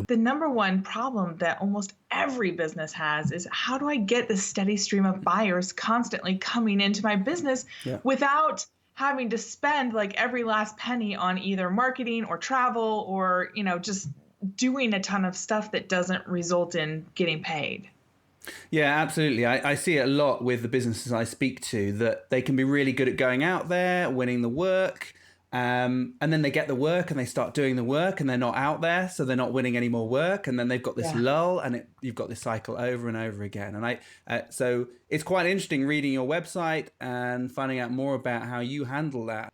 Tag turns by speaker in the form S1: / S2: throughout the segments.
S1: The number one problem that almost every business has is how do I get the steady stream of buyers constantly coming into my business without having to spend like every last penny on either marketing or travel or, just doing a ton of stuff that doesn't result in getting paid.
S2: Yeah, absolutely. I see it a lot with the businesses I speak to that they can be really good at going out there, winning the work. And then they get the work and they start doing the work and they're not out there. So they're not winning any more work. And then they've got this lull and you've got this cycle over and over again. And so it's quite interesting reading your website and finding out more about how you handle that.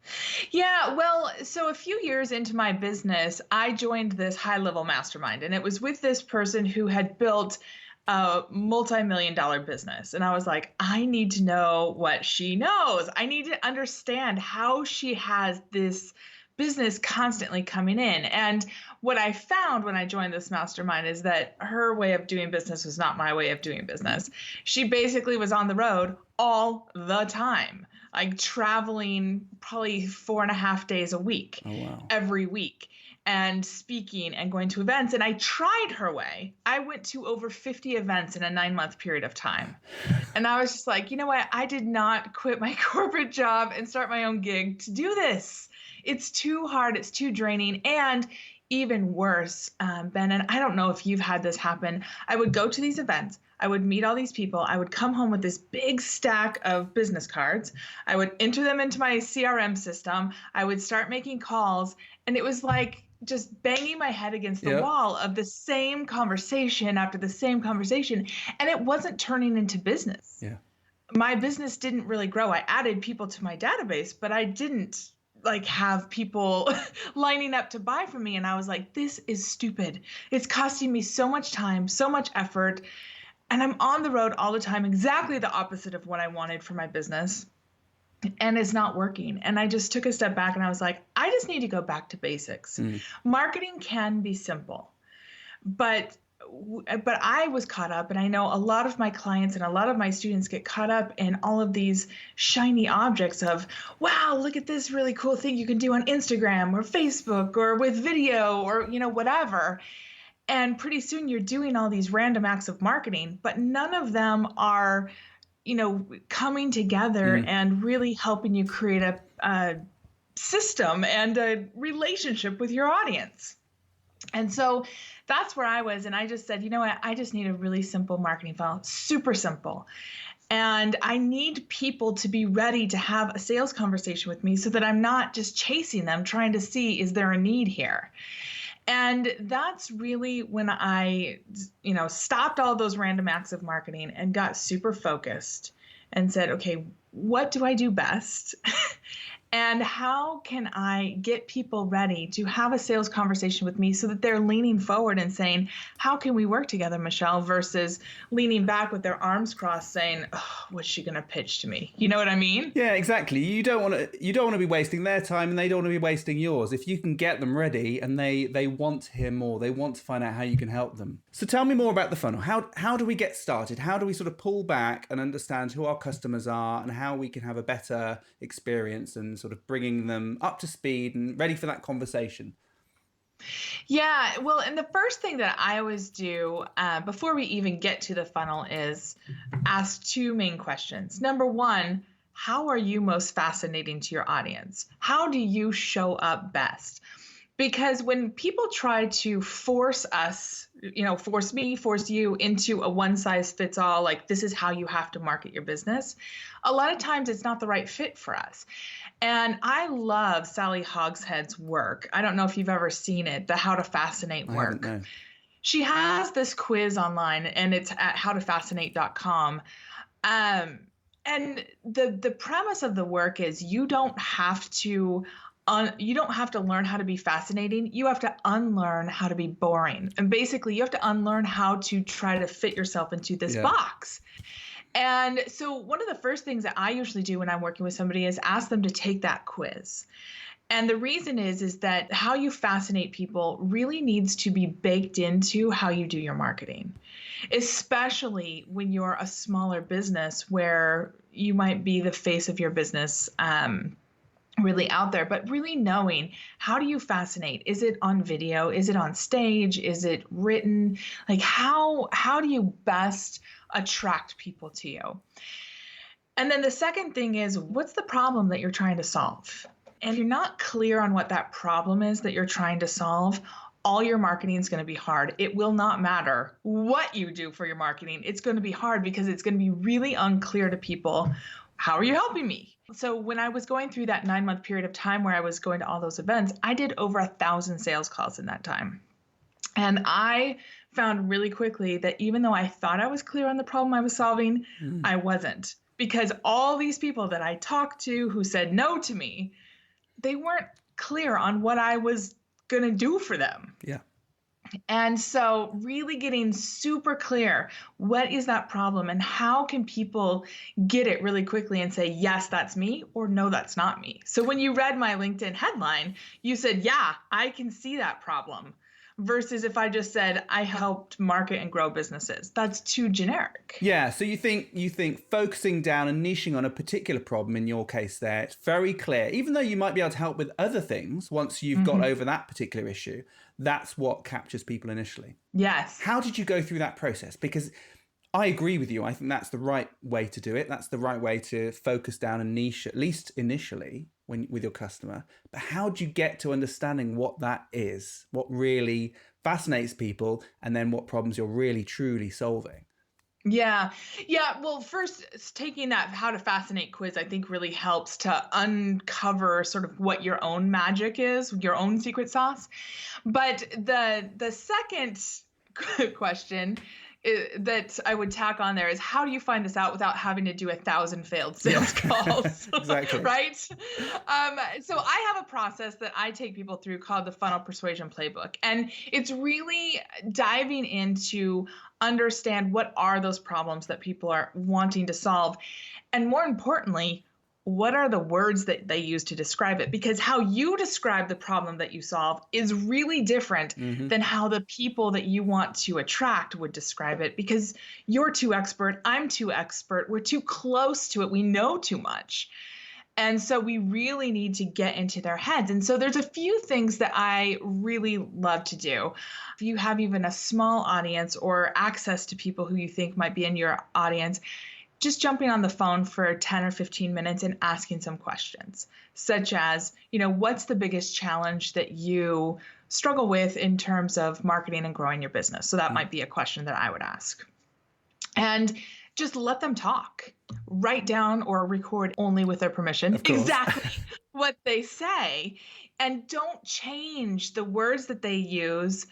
S1: Yeah, well, so a few years into my business, I joined this high-level mastermind. And it was with this person who had built a multi-million-dollar business. And I was like, I need to know what she knows. I need to understand how she has this business constantly coming in. And what I found when I joined this mastermind is that her way of doing business was not my way of doing business. She basically was on the road all the time, like traveling probably 4.5 days a week, every week, and speaking and going to events. And I tried her way. I went to over 50 events in a 9-month period of time. And I was just like, you know what? I did not quit my corporate job and start my own gig to do this. It's too hard. It's too draining. And even worse, Ben, and I don't know if you've had this happen. I would go to these events. I would meet all these people. I would come home with this big stack of business cards. I would enter them into my CRM system. I would start making calls. And it was like just banging my head against the wall of the same conversation after the same conversation. And it wasn't turning into business.
S2: Yeah.
S1: My business didn't really grow. I added people to my database, but I didn't like have people lining up to buy from me. And I was like, this is stupid. It's costing me so much time, so much effort. And I'm on the road all the time, exactly the opposite of what I wanted for my business. And it's not working. And I just took a step back and I was like, I just need to go back to basics. Marketing can be simple, but I was caught up, and I know a lot of my clients and a lot of my students get caught up in all of these shiny objects of, wow, look at this really cool thing you can do on Instagram or Facebook or with video or, whatever. And pretty soon you're doing all these random acts of marketing, but none of them are coming together and really helping you create a system and a relationship with your audience. And so that's where I was. And I just said, you know what? I just need a really simple marketing funnel, super simple. And I need people to be ready to have a sales conversation with me so that I'm not just chasing them, trying to see, is there a need here? And that's really when I, stopped all those random acts of marketing and got super focused and said, okay, what do I do best? And how can I get people ready to have a sales conversation with me so that they're leaning forward and saying, how can we work together, Michelle, versus leaning back with their arms crossed saying, oh, what's she going to pitch to me? You know what I mean?
S2: Yeah, exactly. You don't want to be wasting their time and they don't want to be wasting yours. If you can get them ready and they want to hear more, they want to find out how you can help them. So tell me more about the funnel. How do we get started? How do we sort of pull back and understand who our customers are and how we can have a better experience and sort of bringing them up to speed and ready for that conversation?
S1: Yeah, well, and the first thing that I always do before we even get to the funnel is ask two main questions. Number one, how are you most fascinating to your audience? How do you show up best? Because when people try to force us, force me, force you into a one size fits all, like this is how you have to market your business, a lot of times it's not the right fit for us. And I love Sally Hogshead's work. I don't know if you've ever seen it, the How to Fascinate work.
S2: I haven't, no.
S1: She has this quiz online and it's at howtofascinate.com. And the premise of the work is you don't have to learn how to be fascinating. You have to unlearn how to be boring. And basically you have to unlearn how to try to fit yourself into this box. And so one of the first things that I usually do when I'm working with somebody is ask them to take that quiz. And the reason is that how you fascinate people really needs to be baked into how you do your marketing, especially when you're a smaller business where you might be the face of your business really out there, but really knowing, how do you fascinate? Is it on video? Is it on stage? Is it written? Like how do you best attract people to you? And then the second thing is, what's the problem that you're trying to solve? And if you're not clear on what that problem is that you're trying to solve, all your marketing is going to be hard. It will not matter what you do for your marketing. It's going to be hard because it's going to be really unclear to people. How are you helping me? So when I was going through that 9-month period of time where I was going to all those events, I did over 1,000 sales calls in that time. And I found really quickly that even though I thought I was clear on the problem I was solving, I wasn't. Because all these people that I talked to who said no to me, they weren't clear on what I was going to do for them.
S2: Yeah.
S1: And so really getting super clear, what is that problem and how can people get it really quickly and say, yes, that's me, or no, that's not me. So when you read my LinkedIn headline, you said, yeah, I can see that problem. Versus if I just said, I helped market and grow businesses. That's too generic.
S2: Yeah. So you think focusing down and niching on a particular problem, in your case there, it's very clear. Even though you might be able to help with other things, once you've got over that particular issue, that's what captures people initially.
S1: Yes.
S2: How did you go through that process? Because I agree with you. I think that's the right way to do it. That's the right way to focus down and niche, at least initially, with your customer. But how do you get to understanding what that is, what really fascinates people, and then what problems you're really truly solving?
S1: Yeah. Well, first, taking that how to fascinate quiz, I think really helps to uncover sort of what your own magic is, your own secret sauce. But the second question that I would tack on there is, how do you find this out without having to do 1,000 failed sales calls?
S2: Exactly.
S1: Right? So I have a process that I take people through called the Funnel Persuasion Playbook. And it's really diving into understand what are those problems that people are wanting to solve. And more importantly, what are the words that they use to describe it? Because how you describe the problem that you solve is really different than how the people that you want to attract would describe it, because you're too expert, I'm too expert, we're too close to it, we know too much. And so we really need to get into their heads. And so there's a few things that I really love to do. If you have even a small audience or access to people who you think might be in your audience, just jumping on the phone for 10 or 15 minutes and asking some questions, such as, what's the biggest challenge that you struggle with in terms of marketing and growing your business? So that might be a question that I would ask. And just let them talk. Write down or record, only with their permission, exactly what they say. And don't change the words that they use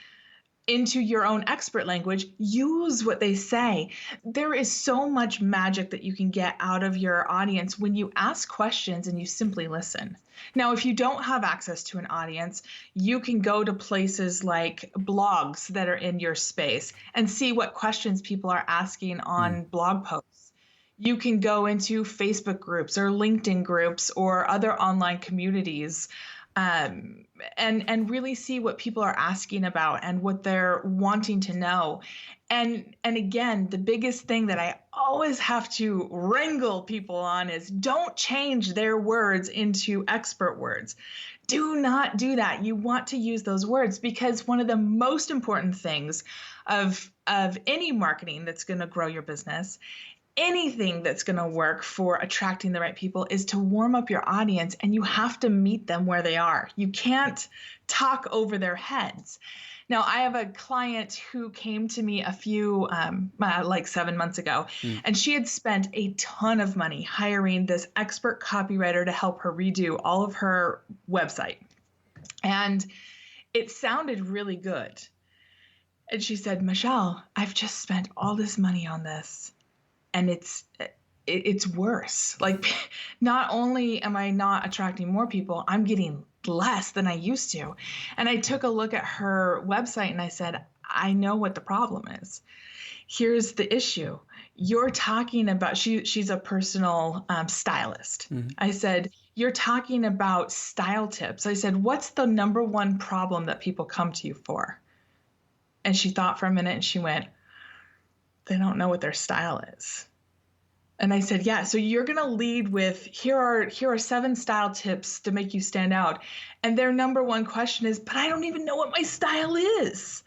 S1: into your own expert language. Use what they say. There is so much magic that you can get out of your audience when you ask questions and you simply listen. Now, if you don't have access to an audience, you can go to places like blogs that are in your space and see what questions people are asking on blog posts. You can go into Facebook groups or LinkedIn groups or other online communities and really see what people are asking about and what they're wanting to know. And again, the biggest thing that I always have to wrangle people on is, don't change their words into expert words. Do not do that. You want to use those words, because one of the most important things of any marketing that's going to grow your business, anything that's going to work for attracting the right people, is to warm up your audience, and you have to meet them where they are. You can't talk over their heads. Now, I have a client who came to me a few, like 7 months ago, and she had spent a ton of money hiring this expert copywriter to help her redo all of her website. And it sounded really good. And she said, Michelle, I've just spent all this money on this, and it's worse. Like, not only am I not attracting more people, I'm getting less than I used to. And I took a look at her website and I said, I know what the problem is. Here's the issue. You're talking about, she's a personal stylist. I said, you're talking about style tips. I said, what's the number one problem that people come to you for? And she thought for a minute and she went, they don't know what their style is. And I said, yeah, so you're going to lead with, here are 7 style tips to make you stand out. And their number one question is, but I don't even know what my style is.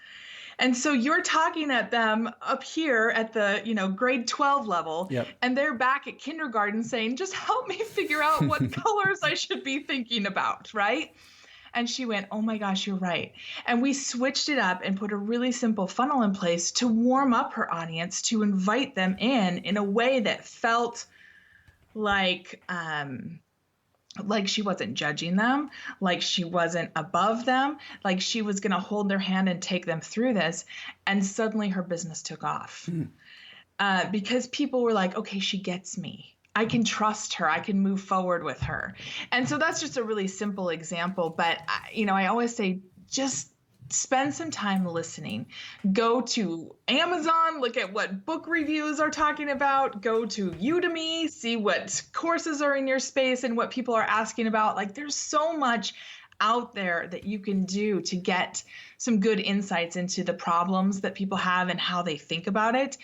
S1: And so you're talking at them up here at the, grade 12 level,
S2: Yep.
S1: and they're back at kindergarten saying, just help me figure out what colors I should be thinking about, right? And she went, oh my gosh, you're right. And we switched it up and put a really simple funnel in place to warm up her audience, to invite them in a way that felt like she wasn't judging them, like she wasn't above them, like she was going to hold their hand and take them through this. And suddenly her business took off because people were like, okay, she gets me. I can trust her. I can move forward with her. And so that's just a really simple example. But, I always say, just spend some time listening. Go to Amazon, look at what book reviews are talking about. Go to Udemy, see what courses are in your space and what people are asking about. Like, there's so much out there that you can do to get some good insights into the problems that people have and how they think about it.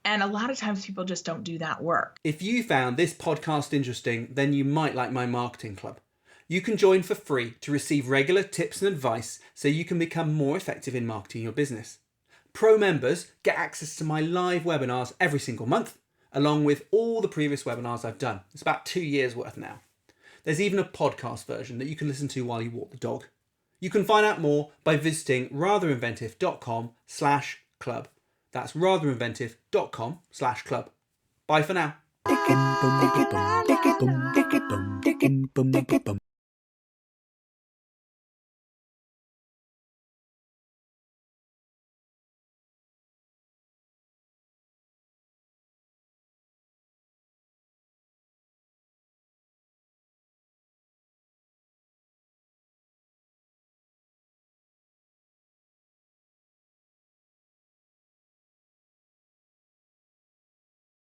S1: And a lot of times people just don't do that work.
S2: If you found this podcast interesting, then you might like my marketing club. You can join for free to receive regular tips and advice so you can become more effective in marketing your business. Pro members get access to my live webinars every single month, along with all the previous webinars I've done. It's about 2 years worth now. There's even a podcast version that you can listen to while you walk the dog. You can find out more by visiting ratherinventive.com/club. That's ratherinventive.com/club. Bye for now.